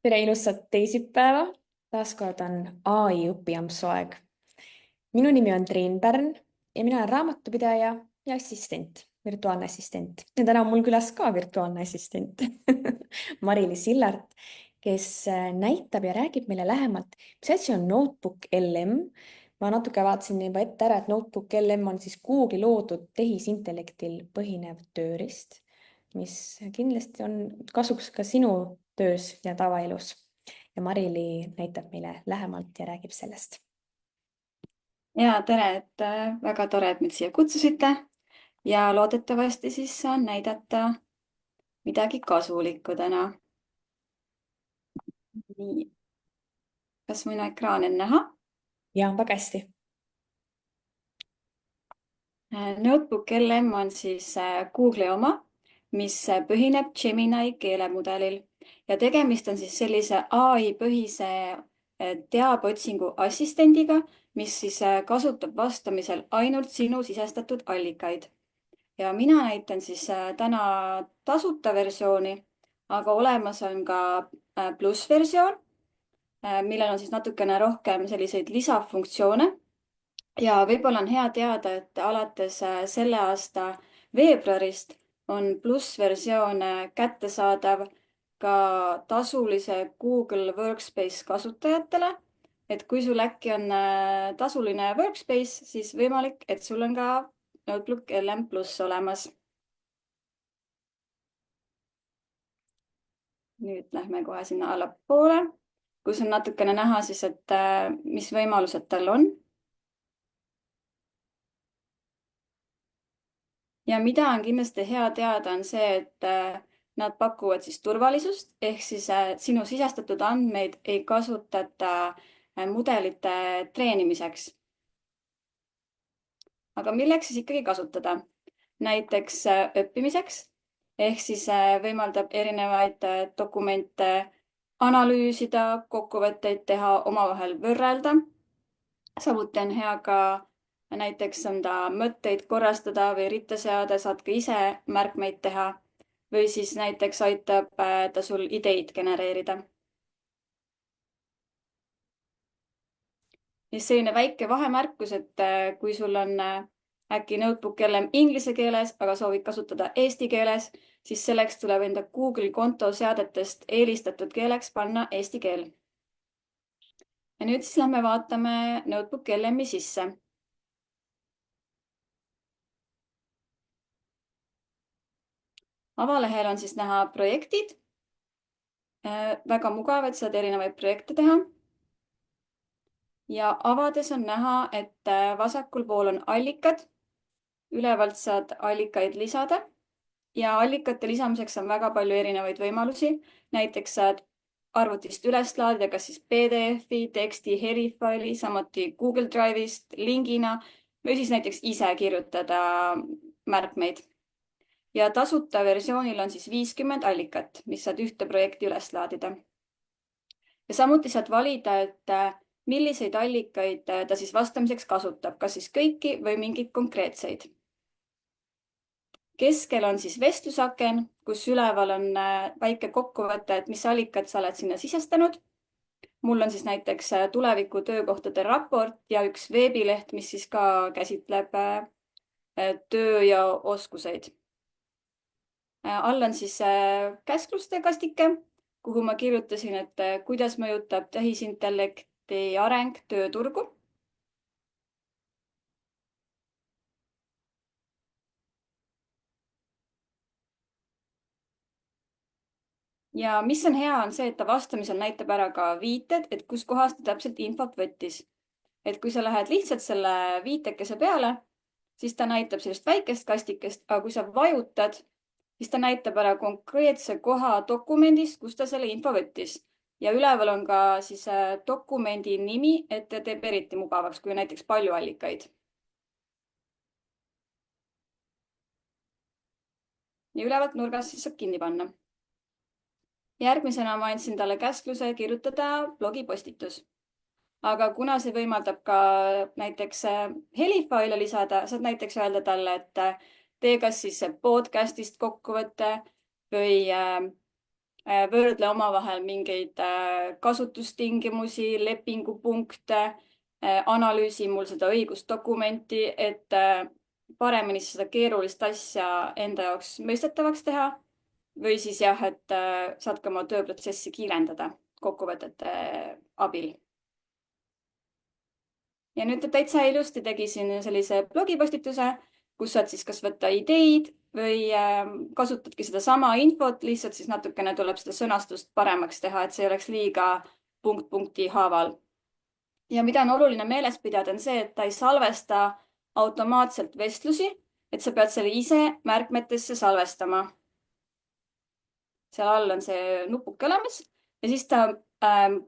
Tere ilusat teisipäeva. Taaskord on AI õpiampsu aeg. Minu nimi on Triin Pärn ja mina olen raamatupidaja ja assistent, virtuaalne assistent. Ja täna on mul külas ka virtuaalne assistent Mari-Liis Sillart, kes näitab ja räägib meile lähemalt, mis asi on Notebook LM. Ma natuke vaatasin juba ette ära, et Notebook LM on siis Google'i loodud tehisintellektil põhinev tööriist, mis kindlasti on kasuks ka sinu töös ja tavaelus. Ja Mari-Li näitab meile lähemalt ja räägib sellest. Ja tere, et väga tore, et mind siia kutsusite ja loodetavasti siis saan näidata midagi kasulikku täna. Nii, kas minu ekraan on näha? Ja väga hästi. Notebook LM on siis Google'i oma, mis põhineb Gemini keelemudelil ja tegemist on siis sellise AI põhise teabeotsingu assistendiga, mis siis kasutab vastamisel ainult sinu sisestatud allikaid. Ja mina näitan siis täna tasuta versiooni, aga olemas on ka plussversioon, millel on siis natukene rohkem selliseid lisafunktsioone. Ja võib-olla on hea teada, et alates selle aasta veebruarist on plussversioon kättesaadav ka tasulise Google Workspace kasutajatele. Et kui sul äkki on tasuline Workspace, siis võimalik, et sul on ka Notebook LM Plus olemas. Nüüd lähme kohe sinna allapoole, kus on natukene näha siis, et mis võimalused tal on. Ja mida on kindlasti hea teada, on see, et nad pakuvad siis turvalisust, ehk siis sinu sisestatud andmeid ei kasutata mudelite treenimiseks. Aga milleks siis ikkagi kasutada? Näiteks õppimiseks, ehk siis võimaldab erinevaid dokumente analüüsida, kokkuvõtteid teha, omavahel võrrelda. Samuti on hea ka näiteks enda mõtteid korrastada või ritta seada, saad ka ise märkmeid teha või siis näiteks aitab ta sul ideid genereerida. Ja selline väike vahemärkus, et kui sul on äkki Notebook LM inglise keeles, aga soovid kasutada eesti keeles, siis selleks tuleb enda Google konto seadetest eelistatud keeleks panna eesti keel. Ja nüüd siis lähme vaatame Notebook LM-i sisse. Avalehel on siis näha projektid. Väga mugav, et saad erinevaid projekte teha. Ja avades on näha, et vasakul pool on allikad. Ülevalt saad allikaid lisada. Ja allikate lisamiseks on väga palju erinevaid võimalusi. Näiteks saad arvutist üles laadida kas siis PDF-i, teksti, helifaili, samuti Google Drive'ist lingina või siis näiteks ise kirjutada märkmeid. Ja tasuta versioonil on siis 50 allikat, mis saad ühte projekti üles laadida. Ja samuti saad valida, et milliseid allikaid ta siis vastamiseks kasutab, kas siis kõiki või mingeid konkreetseid. Keskel on siis vestlusaken, kus üleval on väike kokkuvõte, et mis allikad sa oled sinna sisestanud. Mul on siis näiteks tuleviku töökohtade raport ja üks veebileht, mis siis ka käsitleb töö ja oskuseid. All on siis käskluste kastike, kuhu ma kirjutasin, et kuidas mõjutab tehisintellekti areng tööturgu. Ja mis on hea, on see, et ta vastamisel näitab ära ka viited, et kus kohast ta täpselt infot võttis. Et kui sa lähed lihtsalt selle viitekese peale, siis ta näitab sellist väikest kastikest, aga kui sa vajutad, siis ta näitab ära konkreetse koha dokumendist, kus ta selle info võttis. Ja üleval on ka siis dokumendi nimi, et teeb eriti mugavaks, kui näiteks palju allikaid. Ja ülevalt nurgas siis saab kinni panna. Järgmisena ma andsin talle käskluse kirjutada blogipostitus. Aga kuna see võimaldab ka näiteks helifaile lisada, saad näiteks öelda talle, et tee kas siis podcastist kokkuvõte või võrdle omavahel mingeid kasutustingimusi, lepingupunkte, analüüsi mul seda õigusdokumenti, et paremini seda keerulist asja enda jaoks mõistetavaks teha. Või siis jah, et saad ka oma tööprotsessi kiirendada kokkuvõtete abil. Ja nüüd täitsa ilusti tegi siin sellise blogipostituse, kus saad siis kas võtta ideid või kasutadki sedasama infot, lihtsalt siis natukene tuleb seda sõnastust paremaks teha, et see ei oleks liiga punkt-punkti haaval. Ja mida on oluline meeles pidada, on see, et ta ei salvesta automaatselt vestlusi, et sa pead selle ise märkmetesse salvestama. Seal all on see nupuke olemas ja siis ta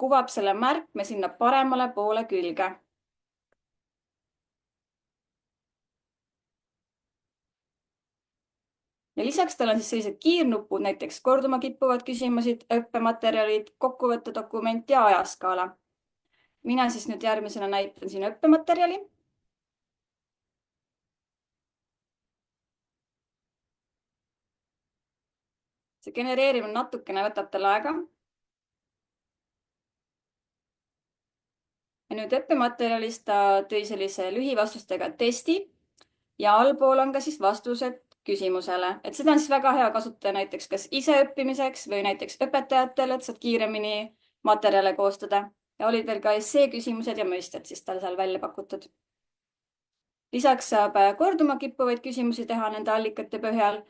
kuvab selle märkme sinna paremale poole külge. Ja lisaks tal on siis sellised kiirnupud, näiteks korduma kippuvad küsimused, õppematerjalid, kokkuvõttedokument ja ajaskaala. Mina siis nüüd järgmisena näitan siin õppematerjali. See genereerimine natukene võtab tal aega. Ja nüüd õppematerjalist ta tõi sellise lühivastustega testi ja allpool on ka siis vastused küsimusele, et seda on siis väga hea kasutada näiteks kas iseõppimiseks või näiteks õpetajatele, et saad kiiremini materjale koostada. Ja olid veel ka essee küsimused ja mõisted siis tal seal välja pakutud. Lisaks saab korduma kippuvaid küsimusi teha nende allikate põhjal.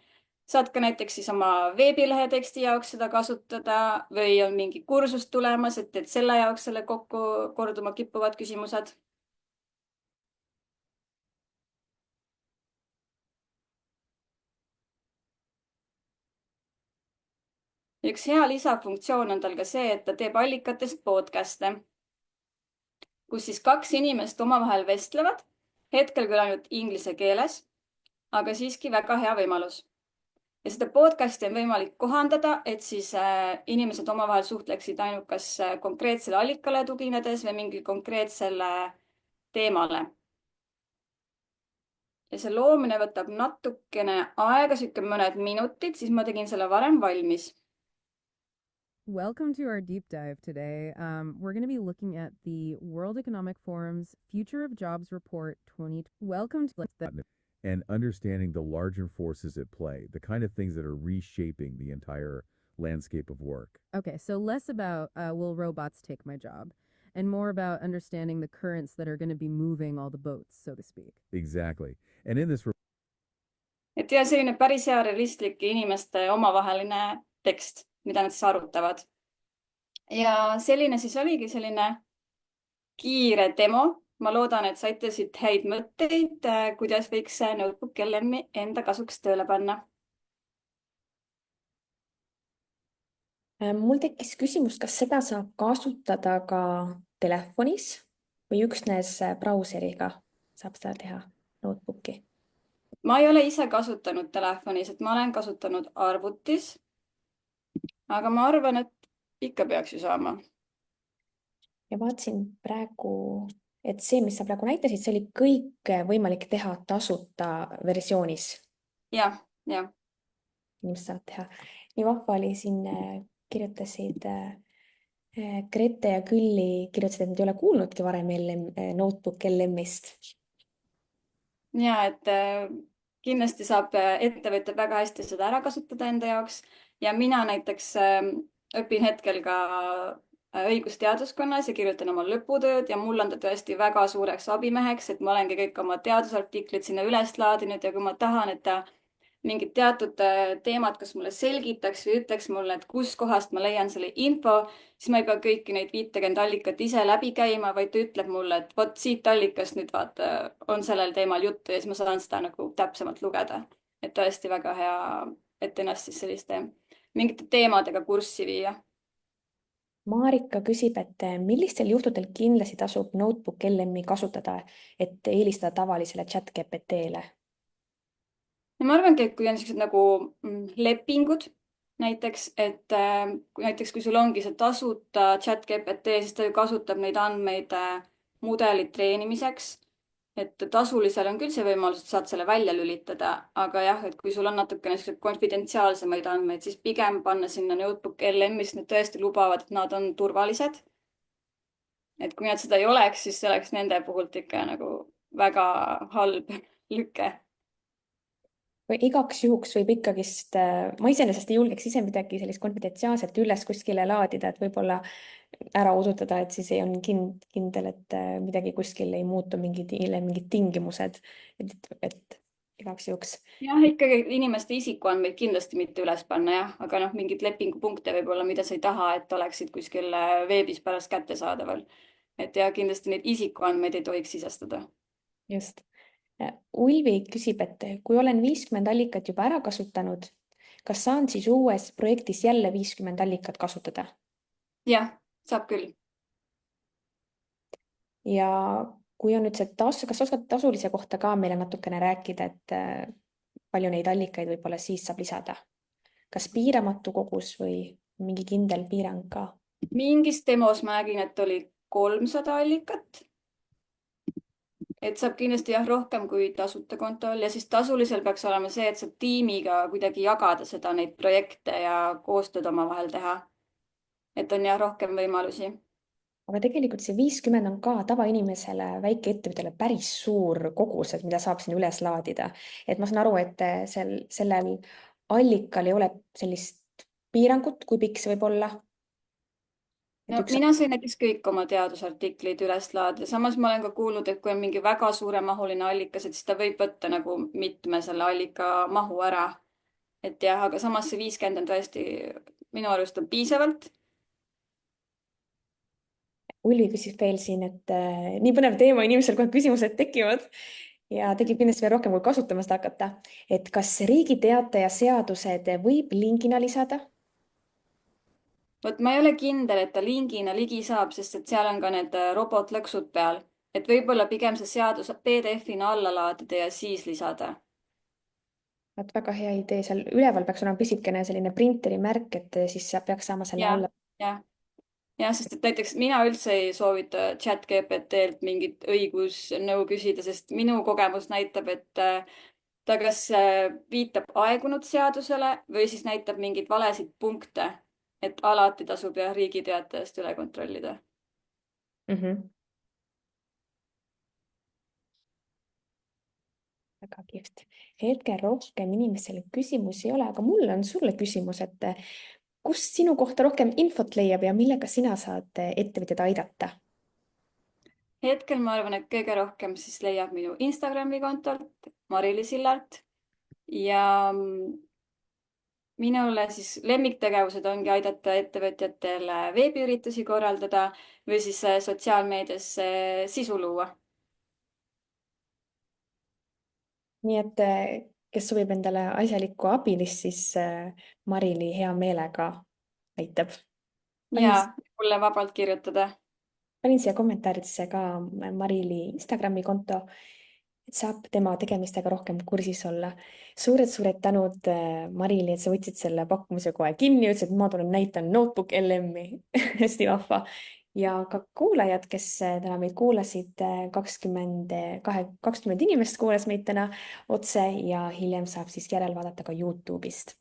Saad ka näiteks siis oma veebilehe teksti jaoks seda kasutada või on mingi kursus tulemas, et teed selle jaoks selle kokku korduma kippuvad küsimused. Üks hea lisafunktsioon on tal ka see, et ta teeb allikatest podcast'e, kus siis kaks inimest omavahel vestlevad, hetkel küll ainult inglise keeles, aga siiski väga hea võimalus. Ja seda podcast'i on võimalik kohandada, et siis inimesed omavahel suhtleksid ainult kas konkreetsele allikale tuginedes või mingi konkreetsele teemale. Ja see loomine võtab natukene aega, siuke mõned minutid, siis ma tegin selle varem valmis. Welcome to our deep dive today. We're going to be looking at the World Economic Forum's Future of Jobs Report 2020. Welcome to and understanding the larger forces at play, the kind of things that are reshaping the entire landscape of work. Okay, so less about will robots take my job, and more about understanding the currents that are going to be moving all the boats, so to speak. Exactly. And in this et ja selline päris hea realistlik inimeste omavaheline tekst, mida nad siis arutavad. Ja selline siis oligi selline kiire demo. Ma loodan, et saite siit häid mõtteid, kuidas võiks Notebook LMi enda kasuks tööle panna. Mul tekkis küsimus, kas seda saab kasutada ka telefonis või üksnes brauseriga saab seda teha notebooki? Ma ei ole ise kasutanud telefonis, et ma olen kasutanud arvutis, aga ma arvan, et ikka peaks ju saama. Ja vaatsin praegu, et see, mis sa praegu näitasid, see oli kõik võimalik teha tasuta versioonis. Ja. Inimesed saavad teha. Nii vahva oli siin kirjutasid Grete ja Külli kirjutasid, et nad ei ole kuulnudki varem Notebook LMist. Ja, et kindlasti saab ettevõtjad väga hästi seda ära kasutada enda jaoks. Ja mina näiteks õpin hetkel ka õigusteaduskonnas ja kirjutan oma lõputööd ja mul on ta tõesti väga suureks abimeheks, et ma olengi kõik oma teadusartiklid sinna üles laadinud ja kui ma tahan, et ta mingid teatud teemad, kas mulle selgitaks või ütleks mulle, et kus kohast ma leian selle info, siis ma ei pea kõiki neid 50 allikat ise läbi käima, vaid ta ütleb mulle, et vot siit allikast nüüd vaata, on sellel teemal juttu ja siis ma saan seda nagu täpsemalt lugeda. Et tõesti väga hea, et ennast siis selliste mingite teemadega kurssi viia. Marika küsib, et millistel juhtudel kindlasti tasub Notebook LMi kasutada, et eelistada tavalisele ChatGPT-le? Ma arvangi, et kui on sellised nagu lepingud näiteks, et kui sul ongi see tasuta ChatGPT, siis ta ju kasutab neid andmeid mudeli treenimiseks. et tasulisel on küll see võimalus, et saad selle välja lülitada, aga jah, et kui sul on natukene selliseid konfidentsiaalsemaid andmeid, siis pigem panna sinna Notebook LM-i, sest need tõesti lubavad, et nad on turvalised. Et kui nad seda ei oleks, siis see oleks nende puhult ikka nagu väga halb lüke. või igaks juhuks võib ikkagist, ma iseenesest ei julgeks ise midagi sellist konfidentsiaalset üles kuskile laadida, et võib-olla ära udutada, et siis ei on kindel, et midagi kuskil ei muutu mingid tingimused, et igaks juhuks. jah, ikkagi inimeste isikuandmeid kindlasti mitte üles panna jah, aga noh, mingeid lepingupunkte võib-olla, mida sa ei taha, et oleksid kuskil veebis pärast kättesaadaval. Et ja kindlasti neid isikuandmeid ei tohiks sisestada. Just. Ulvi küsib, et kui olen 50 allikat juba ära kasutanud, kas saan siis uues projektis jälle 50 allikat kasutada? jah, saab küll. Ja kui on nüüd see kas oskad tasulise kohta ka meile natukene rääkida, et palju neid allikaid võib-olla siis saab lisada? Kas piiramatu kogus või mingi kindel piirang ka? Mingis demos ma nägin, et oli 300 allikat. Et saab kindlasti jah rohkem kui tasuta kontol ja siis tasulisel peaks olema see, et saab tiimiga kuidagi jagada seda, neid projekte ja koostööd omavahel teha. Et on jah rohkem võimalusi. Aga tegelikult see 50 on ka tavainimesele, väikeettevõttele päris suur kogus, et mida saab sinna üles laadida. Et ma saan aru, et sellel allikal ei ole sellist piirangut, kui pikk see võib olla. No, mina sain näiteks kõik oma teadusartiklid üles laadida. Samas ma olen ka kuulnud, et kui on mingi väga suuremahuline allikas, et siis ta võib võtta nagu mitme selle allika mahu ära. Et jah, aga samas see 50 on tõesti minu arust on piisavalt. Ulvi küsib veel siin, et nii põnev teema, inimesel kohe küsimused tekivad ja tekib kindlasti veel rohkem, kui kasutama seda hakata. Et kas Riigi Teataja seadused võib lingina lisada? Vot ma ei ole kindel, et ta lingina ligi saab, sest et seal on ka need robotlõksud peal. Et võib-olla pigem see seadus PDF-ina alla laadida ja siis lisada. Vaat väga hea idee, seal üleval peaks olema pisikene selline printeri märk, et siis peaks saama selle alla. jah, sest et näiteks mina üldse ei soovita ChatGPT-lt mingit õigusnõu küsida, sest minu kogemus näitab, et ta kas viitab aegunud seadusele või siis näitab mingeid valesid punkte, et alati tasub jah Riigi Teatajast üle kontrollida. Väga kihvt. Hetkel rohkem inimestele küsimusi ei ole, aga mul on sulle küsimus, et kust sinu kohta rohkem infot leiab ja millega sina saad ettevõtjad aidata? Hetkel ma arvan, et kõige rohkem siis leiab minu Instagrami kontolt Mari-Li Sillart ja minule siis lemmiktegevused ongi aidata ettevõtjatel veebiüritusi korraldada või siis sotsiaalmeedias sisu luua. Nii et kes soovib endale asjalikku abilist, siis Mari-Li hea meelega aitab. Ja mulle vabalt kirjutada. Panin siia kommentaaridesse ka Mari-Li Instagrami konto, et saab tema tegemistega rohkem kursis olla. Suured tänud, Mari-Li, et sa võtsid selle pakkumise kohe kinni, ütlesid, et ma tulen näitan Notebook LM-i. Hästi vahva. Ja ka kuulajad, kes täna meid kuulasid, 20 inimest kuulas meid täna otse ja hiljem saab siis järelvaadata ka YouTube'ist.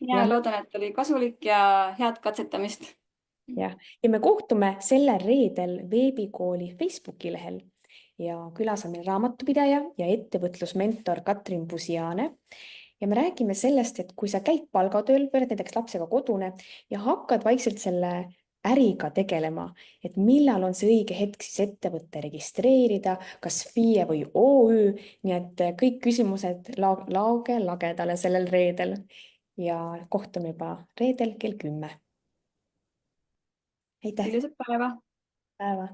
Ja loodan, et oli kasulik ja head katsetamist. Ja me kohtume sellel reedel veebikooli Facebooki lehel ja külas on meil raamatupidaja ja ettevõtlusmentor Katrin Pusiane. Ja me räägime sellest, et kui sa käid palgatööl või oled näiteks lapsega kodune ja hakkad vaikselt selle äriga tegelema, et millal on see õige hetk siis ettevõtte registreerida, kas FIE või OÜ, nii et kõik küsimused lauge lagedale sellel reedel ja kohtume juba reedel kell 10. Aitäh! Ilusat päeva! Päeva!